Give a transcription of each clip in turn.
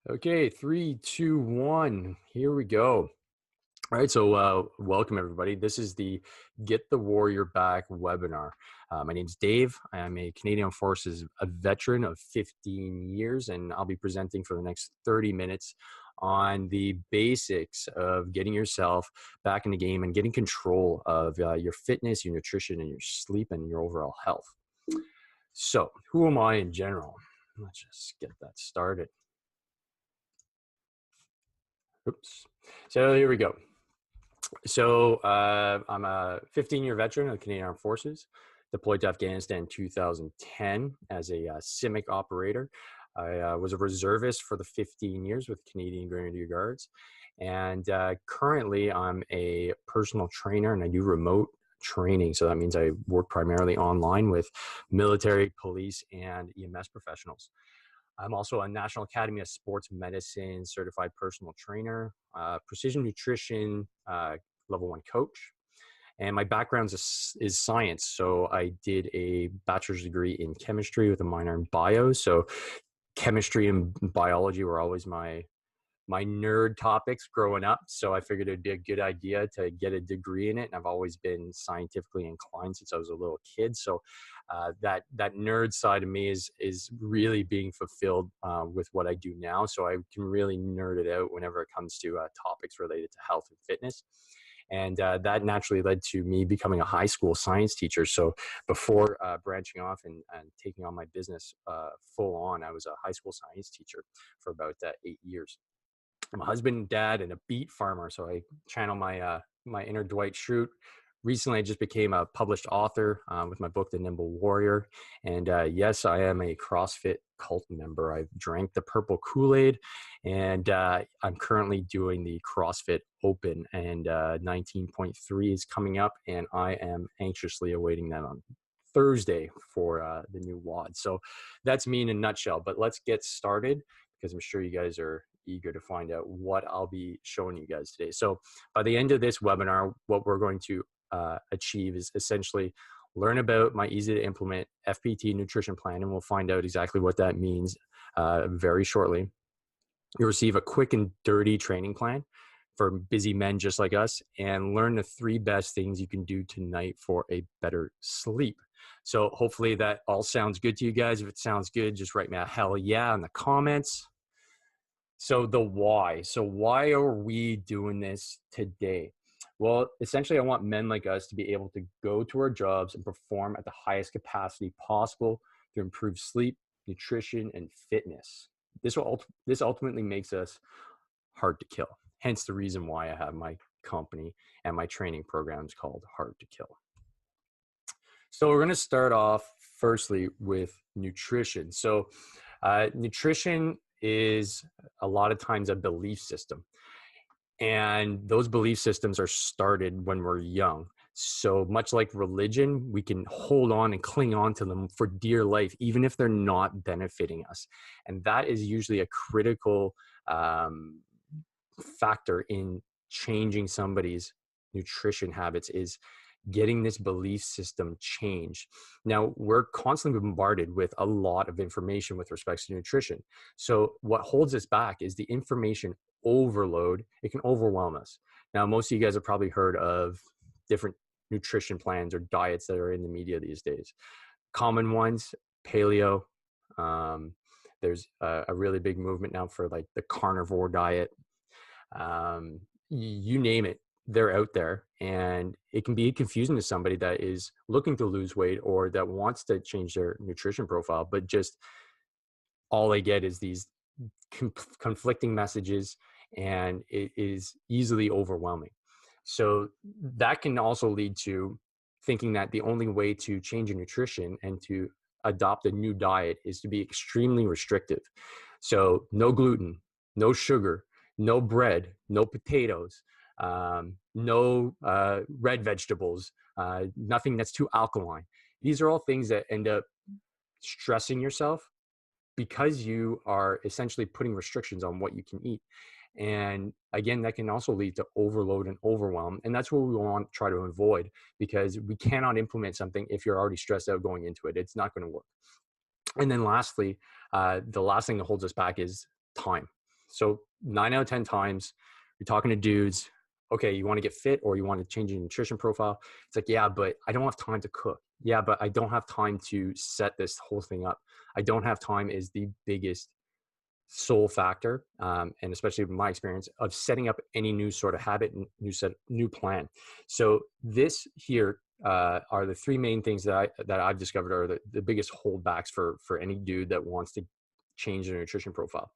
Okay, three, two, one. Here we go. All right, so welcome everybody. This is the Get the Warrior Back webinar. My name is Dave. I am a Canadian Forces a veteran of 15 years, and I'll be presenting for the next 30 minutes on the basics of getting yourself back in the game and getting control of your fitness, your nutrition, and your sleep and your overall health. So, who am I in general? Let's just get that started. Oops. So here we go. So I'm a 15-year veteran of the Canadian Armed Forces, deployed to Afghanistan in 2010 as a CIMIC operator. I was a reservist for the 15 years with Canadian Grenadier Guards. And currently I'm a personal trainer and I do remote training. So that means I work primarily online with military, police, and EMS professionals. I'm also a National Academy of Sports Medicine certified personal trainer, precision nutrition level 1 coach. And my background is science. So I did a bachelor's degree in chemistry with a minor in bio. So chemistry and biology were always my nerd topics growing up. So I figured it'd be a good idea to get a degree in it. And I've always been scientifically inclined since I was a little kid. So that nerd side of me is really being fulfilled with what I do now. So I can really nerd it out whenever it comes to topics related to health and fitness. And that naturally led to me becoming a high school science teacher. So before branching off and taking on my business full on, I was a high school science teacher for about 8 years. I'm a husband, dad, and a beet farmer. So I channel my inner Dwight Schrute. Recently, I just became a published author with my book, The Nimble Warrior. And yes, I am a CrossFit cult member. I've drank the purple Kool-Aid, and I'm currently doing the CrossFit Open, and 19.3 is coming up, and I am anxiously awaiting that on Thursday for the new WOD. So that's me in a nutshell, but let's get started because I'm sure you guys are eager to find out what I'll be showing you guys today. So by the end of this webinar, what we're going to achieve is essentially learn about my easy to implement FPT nutrition plan, and we'll find out exactly what that means very shortly. You'll receive a quick and dirty training plan for busy men just like us, and learn the 3 best things you can do tonight for a better sleep. So hopefully that all sounds good to you guys. If it sounds good, just write me a hell yeah in the comments. So the why. So why are we doing this today? Well, essentially, I want men like us to be able to go to our jobs and perform at the highest capacity possible to improve sleep, nutrition, and fitness. This ultimately makes us hard to kill. Hence the reason why I have my company and my training programs called Hard to Kill. So we're going to start off firstly with nutrition. So nutrition is a lot of times a belief system. And those belief systems are started when we're young. So much like religion, we can hold on and cling on to them for dear life, even if they're not benefiting us. And that is usually a critical factor in changing somebody's nutrition habits, is getting this belief system changed. Now, we're constantly bombarded with a lot of information with respect to nutrition. So what holds us back is the information overload. It can overwhelm us. Now, most of you guys have probably heard of different nutrition plans or diets that are in the media these days. Common ones, paleo. There's a really big movement now for like the carnivore diet. You name it, they're out there, and it can be confusing to somebody that is looking to lose weight or that wants to change their nutrition profile, but just all they get is these conflicting messages, and it is easily overwhelming. So that can also lead to thinking that the only way to change your nutrition and to adopt a new diet is to be extremely restrictive. So no gluten, no sugar, no bread, no potatoes, no red vegetables, nothing that's too alkaline. These are all things that end up stressing yourself because you are essentially putting restrictions on what you can eat. And again, that can also lead to overload and overwhelm. And that's what we want to try to avoid, because we cannot implement something if you're already stressed out going into it. It's not going to work. And then lastly, the last thing that holds us back is time. So 9 out of 10 times you're talking to dudes, okay, you want to get fit or you want to change your nutrition profile. It's like, yeah, but I don't have time to cook. Yeah, but I don't have time to set this whole thing up. I don't have time is the biggest sole factor, and especially in my experience of setting up any new sort of habit and new plan. So this here are the three main things that I've discovered are the biggest holdbacks for any dude that wants to change their nutrition profile.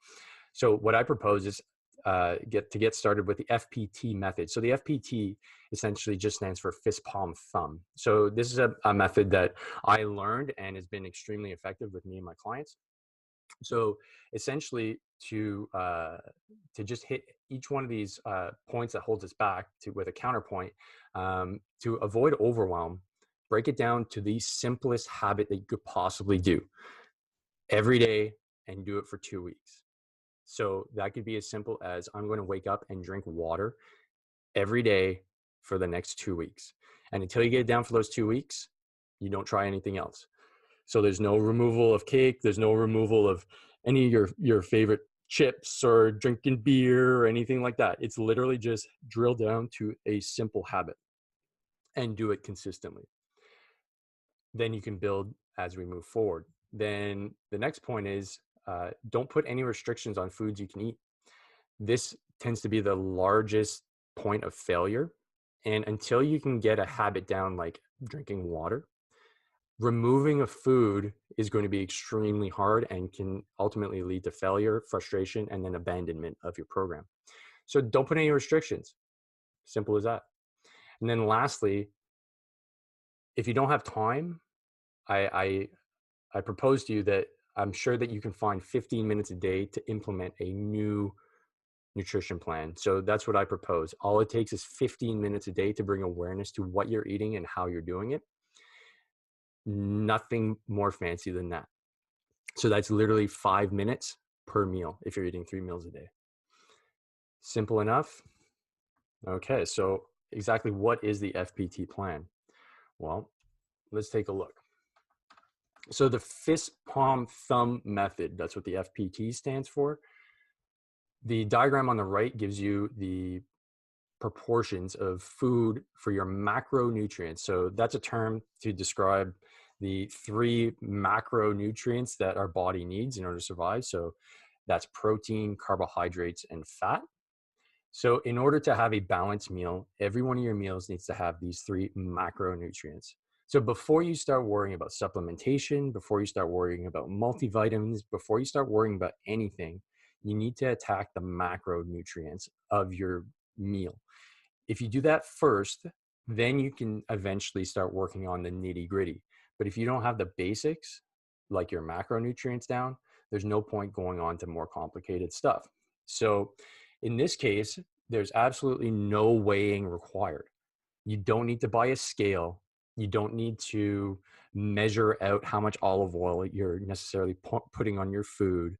So what I propose is get started with the FPT method. So the FPT essentially just stands for fist, palm, thumb. So this is a method that I learned and has been extremely effective with me and my clients. So essentially, to just hit each one of these points that holds us back with a counterpoint, to avoid overwhelm, break it down to the simplest habit that you could possibly do every day and do it for 2 weeks. So that could be as simple as I'm going to wake up and drink water every day for the next 2 weeks. And until you get it down for those 2 weeks, you don't try anything else. So there's no removal of cake. There's no removal of any of your favorite chips or drinking beer or anything like that. It's literally just drill down to a simple habit and do it consistently. Then you can build as we move forward. Then the next point is don't put any restrictions on foods you can eat. This tends to be the largest point of failure. And until you can get a habit down, like drinking water, removing a food is going to be extremely hard and can ultimately lead to failure, frustration, and then abandonment of your program. So don't put any restrictions. Simple as that. And then lastly, if you don't have time, I propose to you that I'm sure that you can find 15 minutes a day to implement a new nutrition plan. So that's what I propose. All it takes is 15 minutes a day to bring awareness to what you're eating and how you're doing it. Nothing more fancy than that. So that's literally 5 minutes per meal if you're eating 3 meals a day. Simple enough. Okay, so exactly what is the FPT plan? Well, let's take a look. So the fist, palm, thumb method, that's what the FPT stands for. The diagram on the right gives you the proportions of food for your macronutrients. So that's a term to describe the 3 macronutrients that our body needs in order to survive. So that's protein, carbohydrates, and fat. So in order to have a balanced meal, every one of your meals needs to have these 3 macronutrients. So before you start worrying about supplementation, before you start worrying about multivitamins, before you start worrying about anything, you need to attack the macronutrients of your meal. If you do that first, then you can eventually start working on the nitty gritty. But if you don't have the basics, like your macronutrients down, there's no point going on to more complicated stuff. So in this case, there's absolutely no weighing required. You don't need to buy a scale. You don't need to measure out how much olive oil you're necessarily putting on your food.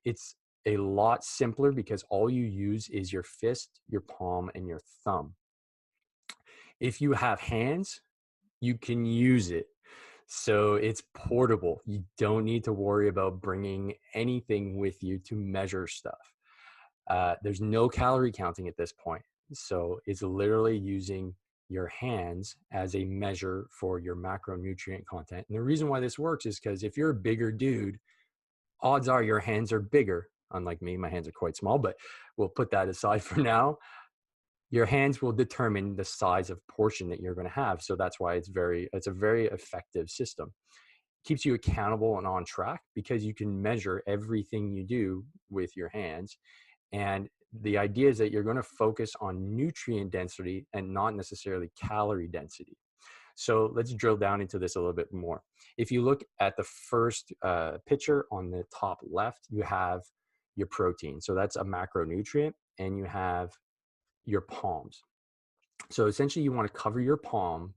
It's a lot simpler because all you use is your fist, your palm, and your thumb. If you have hands, you can use it. So it's portable. You don't need to worry about bringing anything with you to measure stuff. There's no calorie counting at this point. So it's literally using your hands as a measure for your macronutrient content. And the reason why this works is because if you're a bigger dude, odds are your hands are bigger. Unlike me, my hands are quite small, but we'll put that aside for now. Your hands will determine the size of portion that you're going to have. So that's why it's a very effective system. Keeps you accountable and on track because you can measure everything you do with your hands. And the idea is that you're going to focus on nutrient density and not necessarily calorie density. So let's drill down into this a little bit more. If you look at the first picture on the top left, you have your protein. So that's a macronutrient, and you have your palms. So essentially you want to cover your palm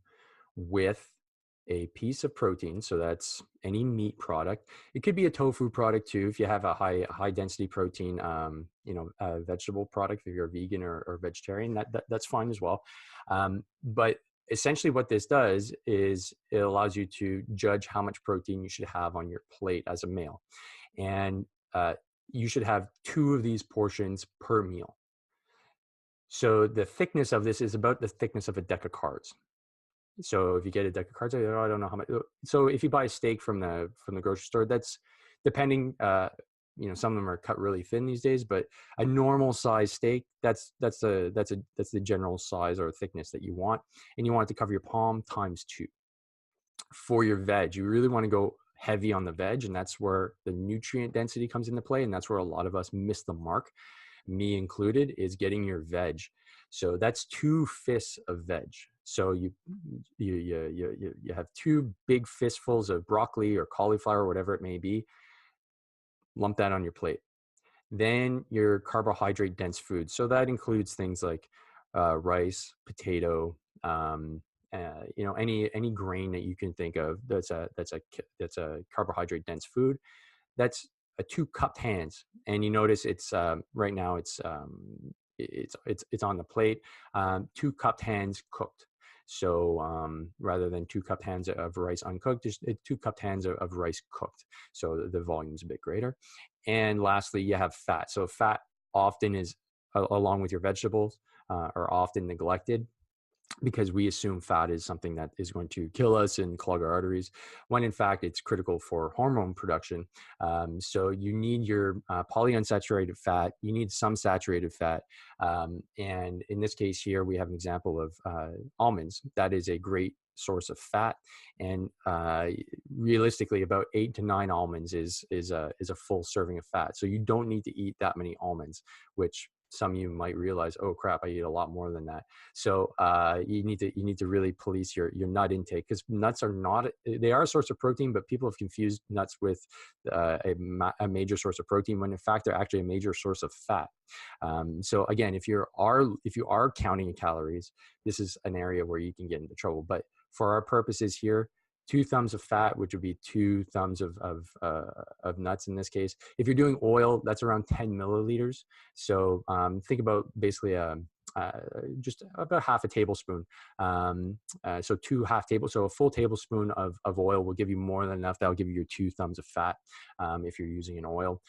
with a piece of protein. So that's any meat product. It could be a tofu product too, if you have a high density protein, vegetable product, if you're a vegan or vegetarian, that's fine as well. But essentially what this does is it allows you to judge how much protein you should have on your plate as a male. And you should have 2 of these portions per meal. So the thickness of this is about the thickness of a deck of cards. So if you get a deck of cards, I don't know how much. So if you buy a steak from the grocery store, that's depending. Some of them are cut really thin these days, but a normal size steak, that's the general size or thickness that you want, and you want it to cover your palm times 2. For your veg, you really want to go heavy on the veg, and that's where the nutrient density comes into play, and that's where a lot of us miss the mark, me included, is getting your veg. So that's 2 fists of veg. So you have 2 big fistfuls of broccoli or cauliflower, whatever it may be. Lump that on your plate. Then your carbohydrate dense food. So that includes things like rice, potato, any grain that you can think of. That's a carbohydrate dense food. That's a 2 cupped hands, and you notice it's right now it's on the plate. 2 cupped hands cooked. So rather than 2 cupped hands of rice uncooked, just 2 cupped hands of rice cooked. So the volume is a bit greater. And lastly, you have fat. So fat often is, along with your vegetables, are often neglected, because we assume fat is something that is going to kill us and clog our arteries, when in fact it's critical for hormone production. So you need your polyunsaturated fat, you need some saturated fat. And in this case here, we have an example of almonds. That is a great source of fat. And realistically, about 8 to 9 almonds is a full serving of fat. So you don't need to eat that many almonds, which some of you might realize, oh crap, I eat a lot more than that. So you need to really police your nut intake, because nuts they are a source of protein, but people have confused nuts with a major source of protein, when in fact they're actually a major source of fat. So again, if you are counting calories, this is an area where you can get into trouble. But for our purposes here, 2 thumbs of fat, which would be 2 thumbs of nuts in this case. If you're doing oil, that's around 10 milliliters. So think about basically just about half a tablespoon. So a full tablespoon of oil will give you more than enough. That'll give you your 2 thumbs of fat if you're using an oil.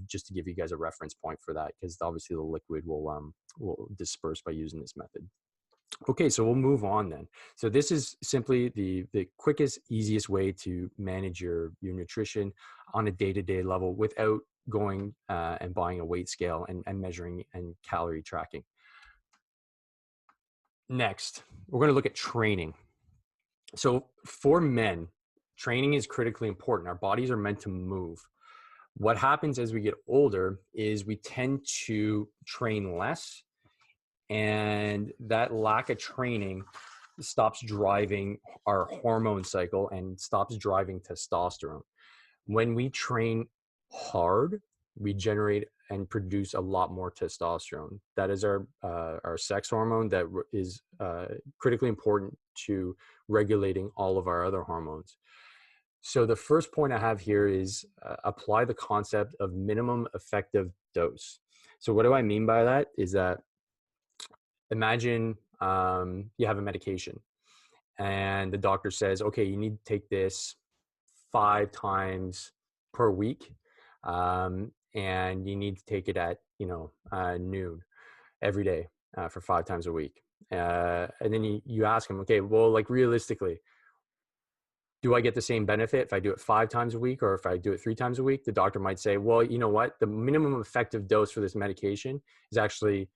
Just to give you guys a reference point for that, because obviously the liquid will disperse by using this method. Okay, so we'll move on then. So this is simply the quickest, easiest way to manage your nutrition on a day-to-day level without going and buying a weight scale and measuring and calorie tracking. Next, we're going to look at training. So for men, training is critically important. Our bodies are meant to move. What happens as we get older is we tend to train less, and that lack of training stops driving our hormone cycle and stops driving testosterone. When we train hard, we generate and produce a lot more testosterone. That is our sex hormone that is critically important to regulating all of our other hormones. So the first point I have here is apply the concept of minimum effective dose. So what do I mean by that is that, imagine you have a medication and the doctor says, okay, you need to take this 5 times per week. And you need to take it at, noon every day for 5 times a week. And then you ask him, okay, well, like realistically, do I get the same benefit if I do it 5 times a week or if I do it 3 times a week? The doctor might say, well, you know what? The minimum effective dose for this medication is actually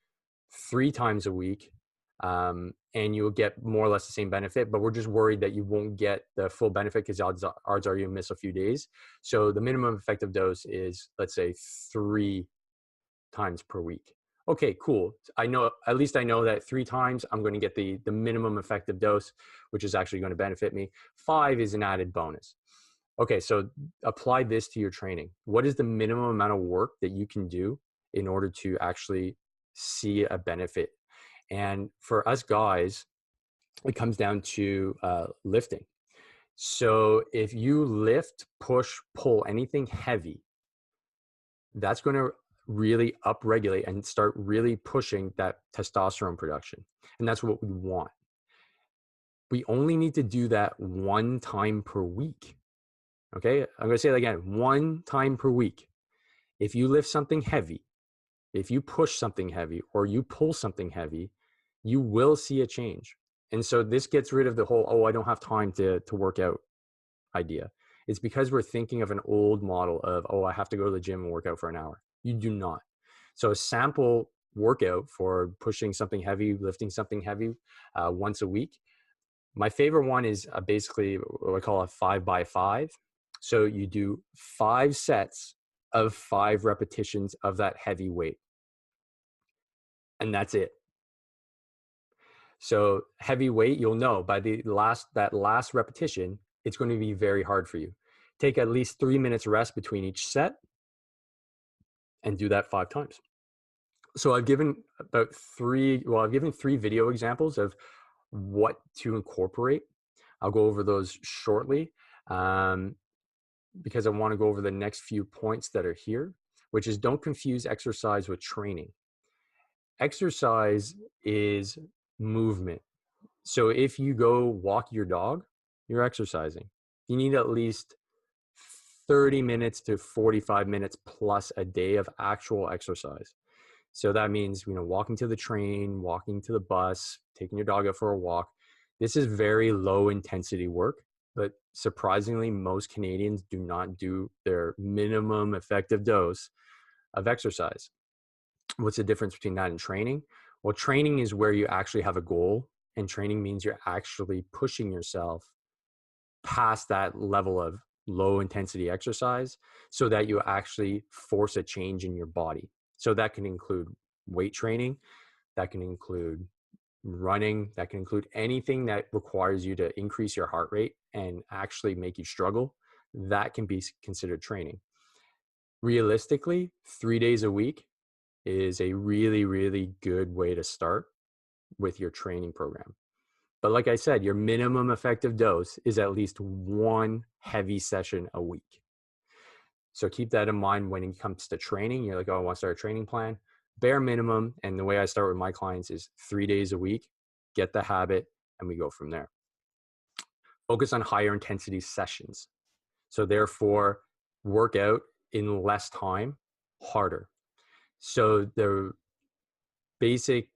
3 times a week. And you'll get more or less the same benefit, but we're just worried that you won't get the full benefit because odds are you miss a few days. So the minimum effective dose is, let's say, 3 times per week. Okay, cool. At least I know that 3 times I'm going to get the minimum effective dose, which is actually going to benefit me. 5 is an added bonus. Okay, so apply this to your training. What is the minimum amount of work that you can do in order to actually see a benefit? And for us guys, it comes down to lifting. So if you lift, push, pull anything heavy, that's going to really upregulate and start really pushing that testosterone production. And that's what we want. We only need to do that 1 time per week. Okay, I'm going to say that again, 1 time per week. If you lift something heavy, if you push something heavy or you pull something heavy, you will see a change. And so this gets rid of the whole, oh, I don't have time to work out idea. It's because we're thinking of an old model of, oh, I have to go to the gym and work out for an hour. You do not. So a sample workout for pushing something heavy, lifting something heavy once a week. My favorite one is basically what I call a 5x5. So you do 5 sets of 5 repetitions of that heavy weight. And that's it. So heavy weight, you'll know by that last repetition, it's going to be very hard for you. Take at least 3 minutes rest between each set and do that 5 times. So I've given three video examples of what to incorporate. I'll go over those shortly because I want to go over the next few points that are here, which is don't confuse exercise with training. Exercise is movement. So if you go walk your dog, you're exercising. You need at least 30 minutes to 45 minutes plus a day of actual exercise. So that means, walking to the train, walking to the bus, taking your dog out for a walk. This is very low intensity work, but surprisingly, most Canadians do not do their minimum effective dose of exercise. What's the difference between that and training? Well, training is where you actually have a goal, and training means you're actually pushing yourself past that level of low intensity exercise so that you actually force a change in your body. So that can include weight training, that can include running, that can include anything that requires you to increase your heart rate and actually make you struggle. That can be considered training. Realistically, 3 days a week is a really, really good way to start with your training program. But like I said, your minimum effective dose is at least 1 heavy session a week. So keep that in mind when it comes to training. You're like, oh, I want to start a training plan. Bare minimum, and the way I start with my clients is 3 days a week, get the habit, and we go from there. Focus on higher intensity sessions. So therefore, work out in less time, harder. So the basic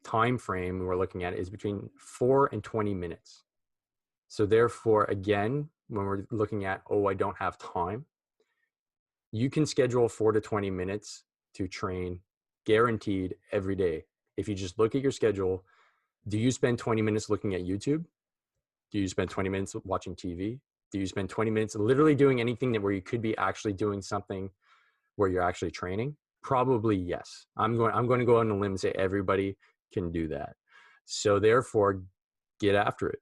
time frame we're looking at is between 4 and 20 minutes. So therefore, again, when we're looking at, oh, I don't have time, you can schedule 4 to 20 minutes to train guaranteed every day. If you just look at your schedule, do you spend 20 minutes looking at YouTube? Do you spend 20 minutes watching TV? Do you spend 20 minutes literally doing anything where you could be actually doing something where you're actually training? Probably yes. I'm going to go on a limb and say everybody can do that. So therefore, get after it.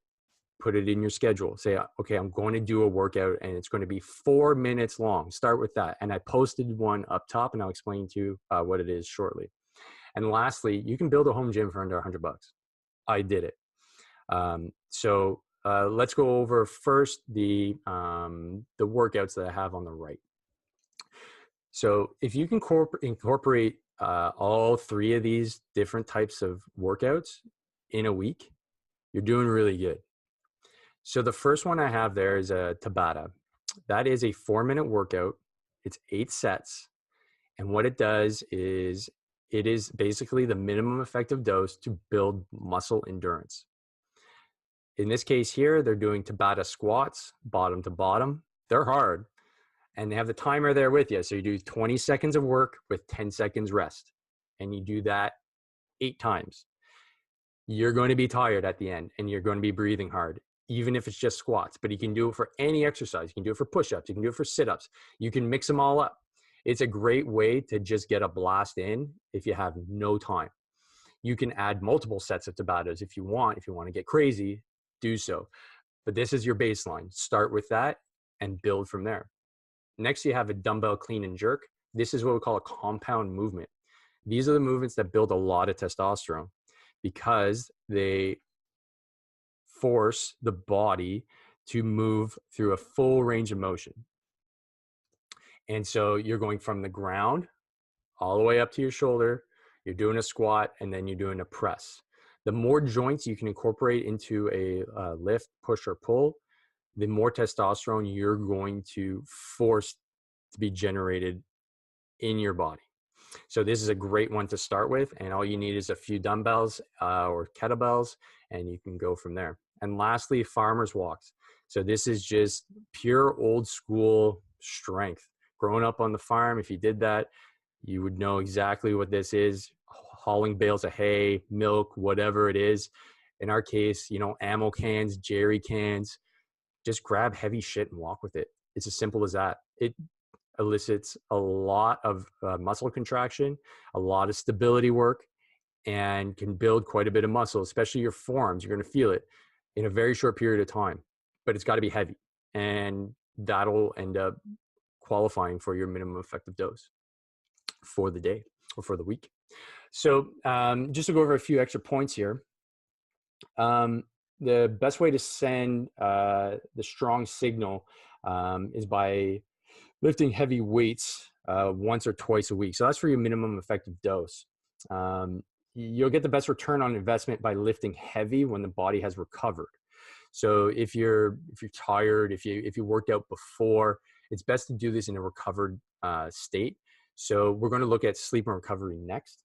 Put it in your schedule. Say, okay, I'm going to do a workout and it's going to be 4 minutes long. Start with that. And I posted one up top and I'll explain to you what it is shortly. And lastly, you can build a home gym for under $100. I did it. So let's go over first the workouts that I have on the right. So if you can incorporate all 3 of these different types of workouts in a week, you're doing really good. So the first one I have there is a Tabata. That is a 4-minute workout. It's 8 sets. And what it does is it is basically the minimum effective dose to build muscle endurance. In this case here, they're doing Tabata squats, bottom to bottom. They're hard. And they have the timer there with you. So you do 20 seconds of work with 10 seconds rest. And you do that 8 times. You're going to be tired at the end and you're going to be breathing hard, even if it's just squats. But you can do it for any exercise. You can do it for push-ups. You can do it for sit-ups. You can mix them all up. It's a great way to just get a blast in if you have no time. You can add multiple sets of Tabatas if you want. If you want to get crazy, do so. But this is your baseline. Start with that and build from there. Next, you have a dumbbell clean and jerk. This is what we call a compound movement. These are the movements that build a lot of testosterone because they force the body to move through a full range of motion. And so you're going from the ground all the way up to your shoulder. You're doing a squat and then you're doing a press. The more joints you can incorporate into a lift, push, or pull, the more testosterone you're going to force to be generated in your body. So this is a great one to start with, and all you need is a few dumbbells or kettlebells, and you can go from there. And lastly, farmer's walks. So this is just pure old school strength. Growing up on the farm, if you did that, you would know exactly what this is. Hauling bales of hay, milk, whatever it is. In our case, ammo cans, jerry cans, just grab heavy shit and walk with it. It's as simple as that. It elicits a lot of muscle contraction, a lot of stability work, and can build quite a bit of muscle, especially your forearms. You're going to feel it in a very short period of time, but it's got to be heavy, and that'll end up qualifying for your minimum effective dose for the day or for the week. So just to go over a few extra points here, the best way to send the strong signal is by lifting heavy weights once or twice a week. So that's for your minimum effective dose. You'll get the best return on investment by lifting heavy when the body has recovered. So if you're tired, if you worked out before, it's best to do this in a recovered state. So we're going to look at sleep and recovery next.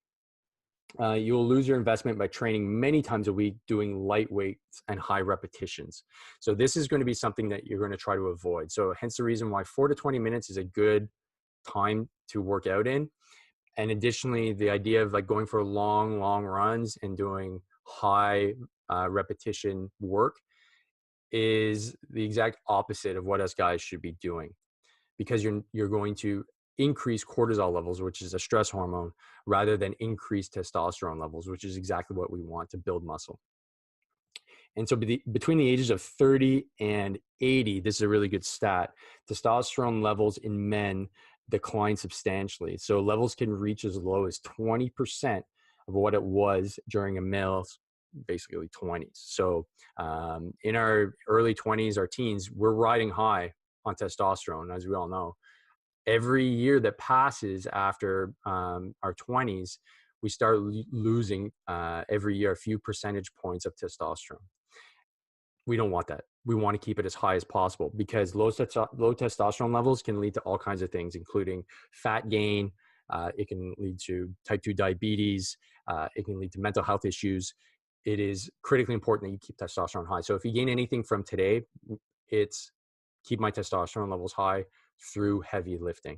You will lose your investment by training many times a week doing light weights and high repetitions. So this is going to be something that you're going to try to avoid. So hence the reason why 4 to 20 minutes is a good time to work out in. And additionally, the idea of like going for long runs and doing high repetition work is the exact opposite of what us guys should be doing, because you're going to increase cortisol levels, which is a stress hormone, rather than increase testosterone levels, which is exactly what we want to build muscle. And so between the ages of 30 and 80, this is a really good stat, testosterone levels in men decline substantially. So levels can reach as low as 20% of what it was during a male's basically 20s. So in our early 20s, our teens, we're riding high on testosterone, as we all know. Every year that passes after our 20s, we start losing every year a few percentage points of testosterone. We don't want that. We want to keep it as high as possible, because low testosterone levels can lead to all kinds of things, including fat gain. It can lead to type 2 diabetes. It can lead to mental health issues. It is critically important that you keep testosterone high. So if you gain anything from today, it's keep my testosterone levels high through heavy lifting.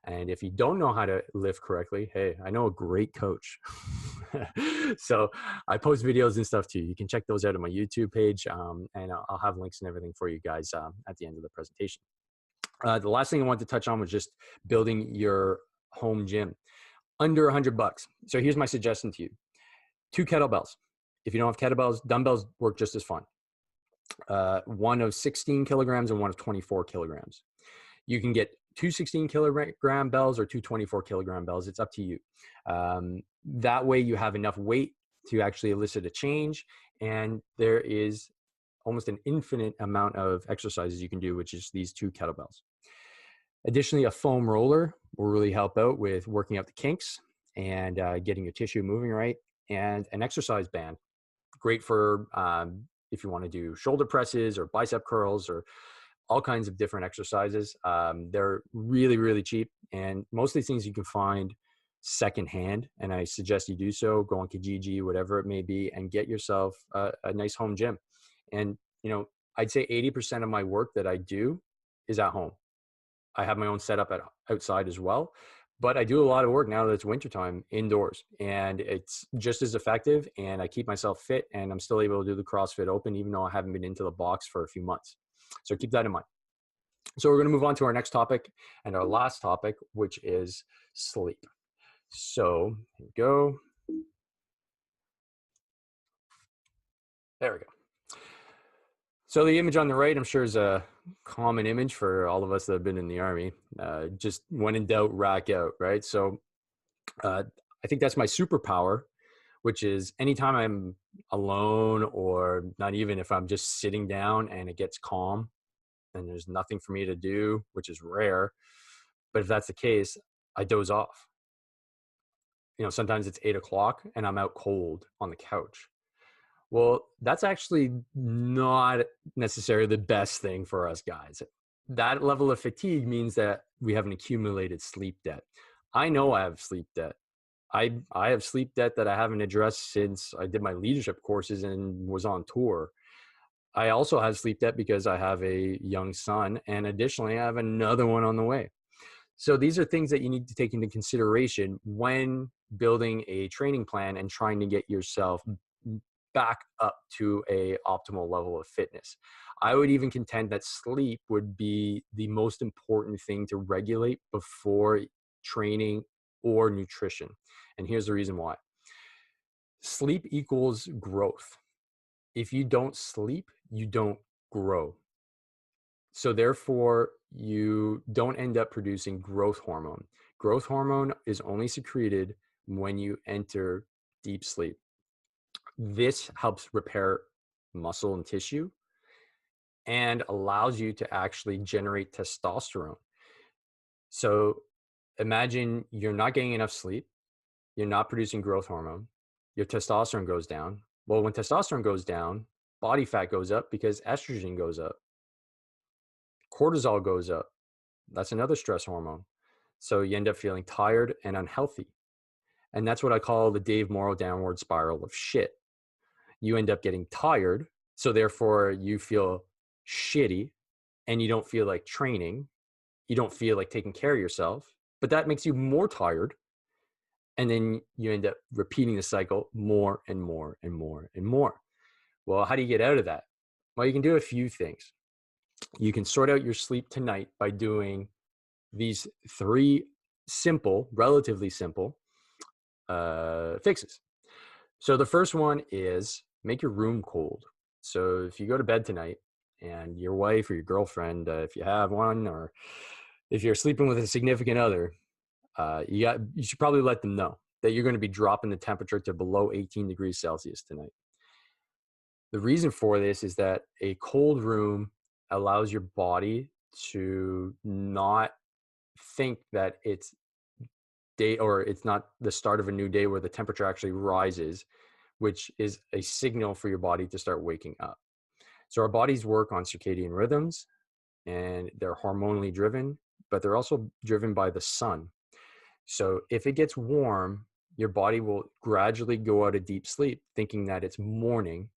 And if you don't know how to lift correctly, hey, I know a great coach. So I post videos and stuff too. You can check those out on my YouTube page, and I'll have links and everything for you guys at the end of the presentation. The last thing I wanted to touch on was just building your home gym under $100. So here's my suggestion to you: 2 kettlebells. If you don't have kettlebells, dumbbells work just as fine. One of 16 kilograms and one of 24 kilograms. You can get 2 16-kilogram bells or 2 24-kilogram bells. It's up to you. That way you have enough weight to actually elicit a change, and there is almost an infinite amount of exercises you can do, which is these 2 kettlebells. Additionally, a foam roller will really help out with working out the kinks and getting your tissue moving right, and an exercise band. Great for if you want to do shoulder presses or bicep curls or all kinds of different exercises. They're really, really cheap, and most of these things you can find secondhand, and I suggest you do so. Go on Kijiji, whatever it may be, and get yourself a nice home gym. And I'd say 80% of my work that I do is at home. I have my own setup outside as well, but I do a lot of work now that it's wintertime indoors, and it's just as effective, and I keep myself fit, and I'm still able to do the CrossFit Open even though I haven't been into the box for a few months. So keep that in mind. So we're going to move on to our next topic and our last topic, which is sleep. So here we go. There we go. So the image on the right, I'm sure, is a common image for all of us that have been in the Army. Just when in doubt, rack out, right? So I think that's my superpower, which is anytime I'm alone, or not even if I'm just sitting down and it gets calm and there's nothing for me to do, which is rare. But if that's the case, I doze off. Sometimes it's 8 o'clock and I'm out cold on the couch. Well, that's actually not necessarily the best thing for us guys. That level of fatigue means that we have an accumulated sleep debt. I know I have sleep debt. I have sleep debt that I haven't addressed since I did my leadership courses and was on tour. I also have sleep debt because I have a young son, and additionally, I have another one on the way. So these are things that you need to take into consideration when building a training plan and trying to get yourself back up to a optimal level of fitness. I would even contend that sleep would be the most important thing to regulate before training or nutrition. And here's the reason why. Sleep equals growth. If you don't sleep, you don't grow. So therefore, you don't end up producing growth hormone. Growth hormone is only secreted when you enter deep sleep. This helps repair muscle and tissue and allows you to actually generate testosterone. So imagine you're not getting enough sleep, you're not producing growth hormone, your testosterone goes down. Well, when testosterone goes down, body fat goes up because estrogen goes up, cortisol goes up. That's another stress hormone. So you end up feeling tired and unhealthy. And that's what I call the Dave Morrow downward spiral of shit. You end up getting tired. So therefore, you feel shitty and you don't feel like training. You don't feel like taking care of yourself, but that makes you more tired. And then you end up repeating the cycle more and more and more and more. Well, how do you get out of that? Well, you can do a few things. You can sort out your sleep tonight by doing these three simple, relatively simple fixes. So the first one is make your room cold. So if you go to bed tonight and your wife or your girlfriend, if you have one, or if you're sleeping with a significant other, you should probably let them know that you're going to be dropping the temperature to below 18 degrees Celsius tonight. The reason for this is that a cold room allows your body to not think that it's day, or it's not the start of a new day where the temperature actually rises, which is a signal for your body to start waking up. So our bodies work on circadian rhythms and they're hormonally driven, but they're also driven by the sun. So if it gets warm, your body will gradually go out of deep sleep thinking that it's morning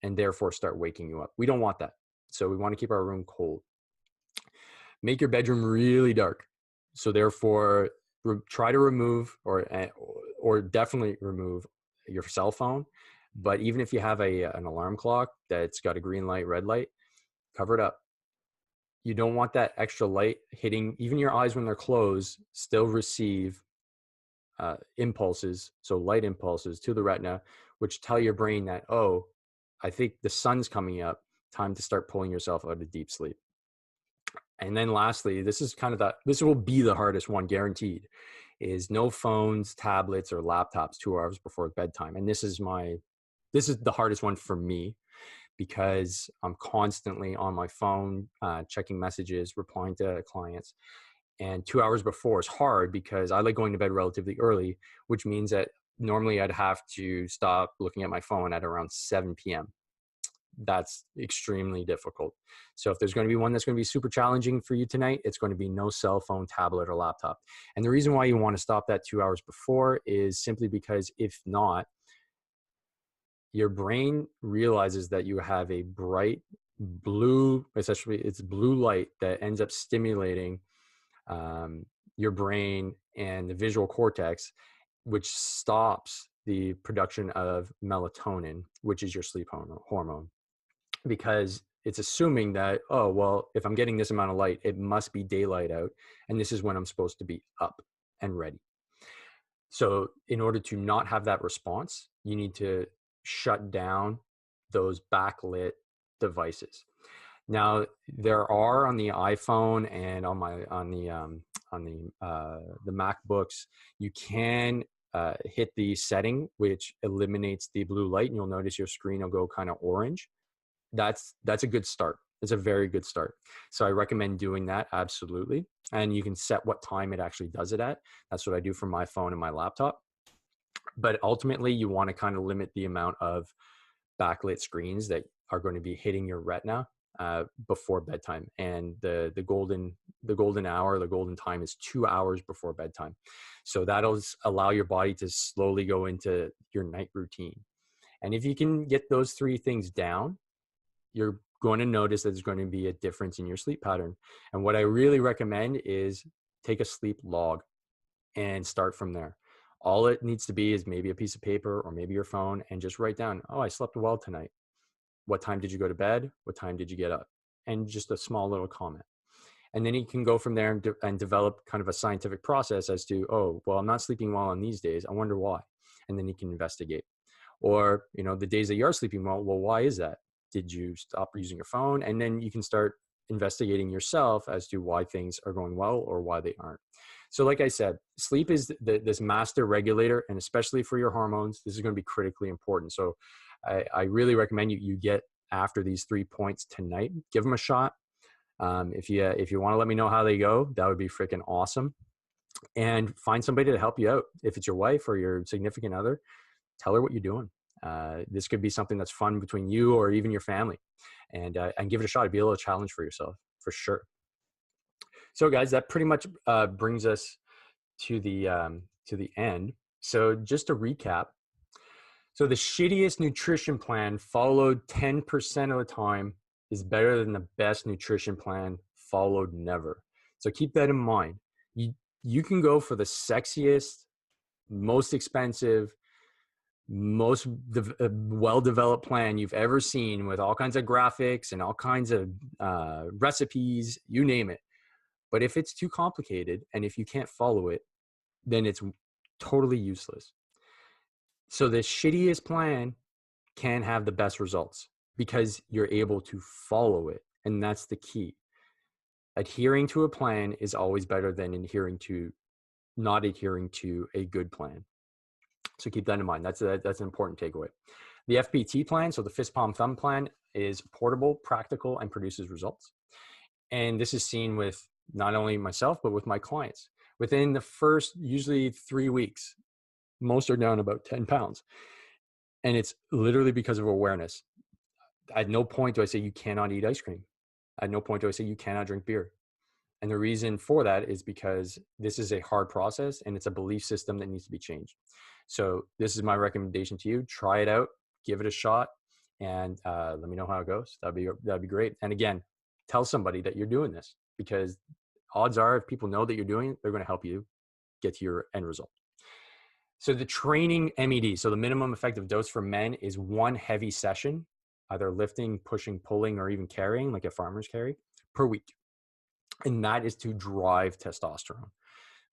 and therefore start waking you up. We don't want that. So we want to keep our room cold. Make your bedroom really dark. So therefore, try to remove or definitely remove your cell phone. But even if you have an alarm clock that's got a green light, red light, cover it up. You don't want that extra light hitting, even your eyes when they're closed still receive impulses, so light impulses to the retina, which tell your brain that, oh, I think the sun's coming up, time to start pulling yourself out of deep sleep. And then lastly, this will be the hardest one, guaranteed, is no phones, tablets, or laptops 2 hours before bedtime. And this is the hardest one for me because I'm constantly on my phone, checking messages, replying to clients. And 2 hours before is hard because I like going to bed relatively early, which means that normally I'd have to stop looking at my phone at around 7 p.m. That's extremely difficult. So if there's going to be one that's going to be super challenging for you tonight, it's going to be no cell phone, tablet, or laptop. And the reason why you want to stop that 2 hours before is simply because if not, your brain realizes that you have a bright blue, essentially it's blue light that ends up stimulating your brain and the visual cortex, which stops the production of melatonin, which is your sleep hormone, because it's assuming that, oh, well, if I'm getting this amount of light, it must be daylight out, and this is when I'm supposed to be up and ready. So in order to not have that response, you need to shut down those backlit devices. Now, there are on the iPhone and on the MacBooks, you can hit the setting which eliminates the blue light, and you'll notice your screen will go kind of orange. That's a good start. It's a very good start. So I recommend doing that, absolutely. And you can set what time it actually does it at. That's what I do for my phone and my laptop. But ultimately, you want to kind of limit the amount of backlit screens that are going to be hitting your retina before bedtime, and the golden hour, the golden time is 2 hours before bedtime. So that'll allow your body to slowly go into your night routine. And if you can get those 3 things down, you're going to notice that there's going to be a difference in your sleep pattern. And what I really recommend is take a sleep log and start from there. All it needs to be is maybe a piece of paper or maybe your phone, and just write down, oh, I slept well tonight. What time did you go to bed? What time did you get up? And just a small little comment. And then you can go from there and develop kind of a scientific process as to, oh, well, I'm not sleeping well on these days. I wonder why. And then you can investigate. Or, the days that you are sleeping well, why is that? Did you stop using your phone? And then you can start investigating yourself as to why things are going well or why they aren't. So like I said, sleep is this master regulator, and especially for your hormones, this is going to be critically important. So I really recommend you get after these 3 points tonight. Give them a shot. If you want to let me know how they go, that would be freaking awesome. And find somebody to help you out. If it's your wife or your significant other, tell her what you're doing. This could be something that's fun between you or even your family, and give it a shot. It'd be a little challenge for yourself, for sure. So guys, that pretty much brings us to the end. So just to recap, so the shittiest nutrition plan followed 10% of the time is better than the best nutrition plan followed never. So keep that in mind. You can go for the sexiest, most expensive, most well-developed plan you've ever seen, with all kinds of graphics and all kinds of recipes, you name it. But if it's too complicated and if you can't follow it, then it's totally useless. So the shittiest plan can have the best results because you're able to follow it. And that's the key. Adhering to a plan is always better than not adhering to a good plan. So keep that in mind. That's an important takeaway. The FPT plan, so the fist, palm, thumb plan, is portable, practical, and produces results. And this is seen with not only myself, but with my clients. Within the first, usually 3 weeks, most are down about 10 pounds. And it's literally because of awareness. At no point do I say you cannot eat ice cream. At no point do I say you cannot drink beer. And the reason for that is because this is a hard process and it's a belief system that needs to be changed. So this is my recommendation to you. Try it out, give it a shot, and let me know how it goes. That'd be great. And again, tell somebody that you're doing this, because odds are if people know that you're doing it, they're going to help you get to your end result. So the training MED, so the minimum effective dose for men, is 1 heavy session, either lifting, pushing, pulling, or even carrying, like a farmer's carry, per week. And that is to drive testosterone.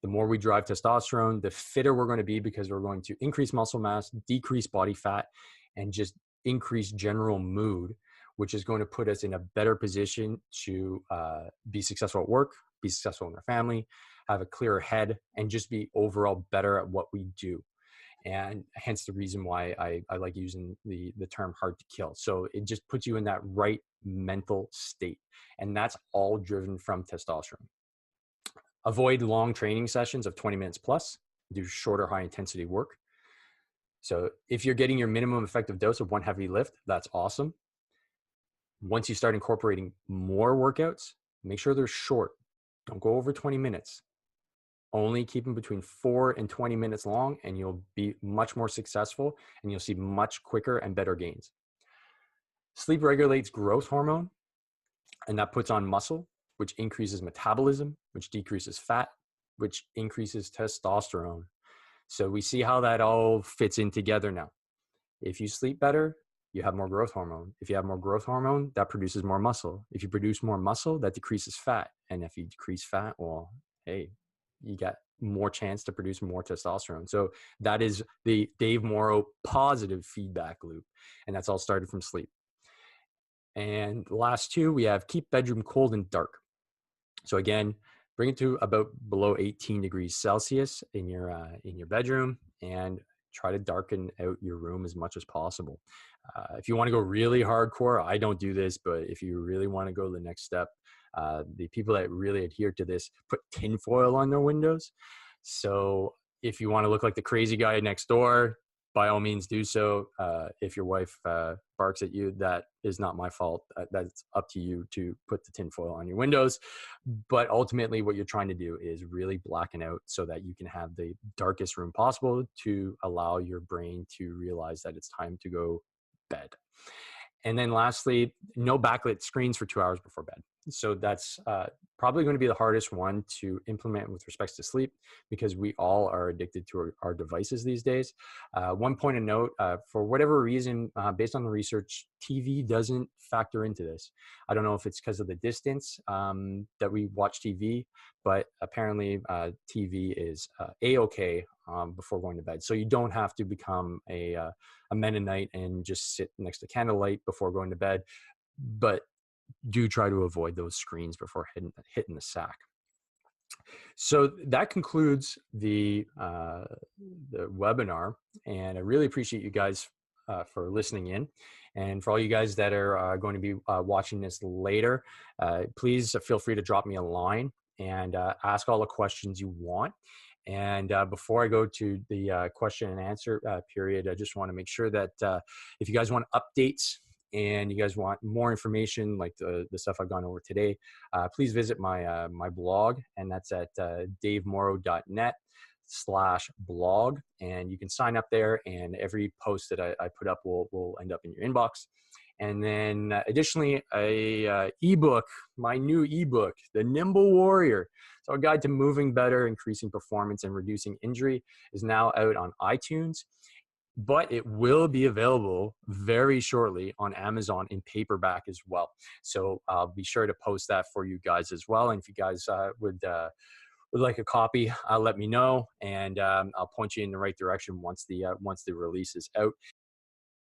The more we drive testosterone, the fitter we're going to be, because we're going to increase muscle mass, decrease body fat, and just increase general mood, which is going to put us in a better position to be successful at work, be successful in our family, have a clearer head, and just be overall better at what we do. And hence the reason why I like using the term hard to kill. So it just puts you in that right mental state. And that's all driven from testosterone. Avoid long training sessions of 20 minutes plus. Do shorter, high intensity work. So if you're getting your minimum effective dose of 1 heavy lift, that's awesome. Once you start incorporating more workouts, make sure they're short. Don't go over 20 minutes. Only keep them between 4 and 20 minutes long, and you'll be much more successful, and you'll see much quicker and better gains. Sleep regulates growth hormone, and that puts on muscle, which increases metabolism, which decreases fat, which increases testosterone. So we see how that all fits in together now. If you sleep better, you have more growth hormone. If you have more growth hormone, that produces more muscle. If you produce more muscle, that decreases fat. And if you decrease fat, well, hey, you got more chance to produce more testosterone. So that is the Dave Morrow positive feedback loop. And that's all started from sleep. And the last 2, we have keep bedroom cold and dark. So again, bring it to about below 18 degrees Celsius in your bedroom, and try to darken out your room as much as possible. If you want to go really hardcore, I don't do this, but if you really want to go the next step, the people that really adhere to this put tinfoil on their windows. So if you want to look like the crazy guy next door, by all means do so. If your wife barks at you, that is not my fault. That's up to you to put the tinfoil on your windows. But ultimately, what you're trying to do is really blacken out so that you can have the darkest room possible to allow your brain to realize that it's time to go bed. And then lastly, no backlit screens for 2 hours before bed. So that's probably going to be the hardest one to implement with respects to sleep, because we all are addicted to our devices these days. One point of note, for whatever reason, based on the research, TV doesn't factor into this. I don't know if it's because of the distance that we watch TV, but apparently TV is A-okay before going to bed. So you don't have to become a Mennonite and just sit next to candlelight before going to bed, but do try to avoid those screens before hitting the sack. So that concludes the webinar, and I really appreciate you guys for listening in. And for all you guys that are going to be watching this later, please feel free to drop me a line and ask all the questions you want. And before I go to the question and answer period, I just want to make sure that if you guys want updates and you guys want more information like the stuff I've gone over today, please visit my my blog, and that's at davemorrow.net/blog. And you can sign up there, and every post that I put up will end up in your inbox. And then additionally, a ebook, my new ebook, The Nimble Warrior. So a guide to moving better, increasing performance, and reducing injury, is now out on iTunes, but it will be available very shortly on Amazon in paperback as well. So I'll be sure to post that for you guys as well. And if you guys would like a copy, let me know, and I'll point you in the right direction once the release is out.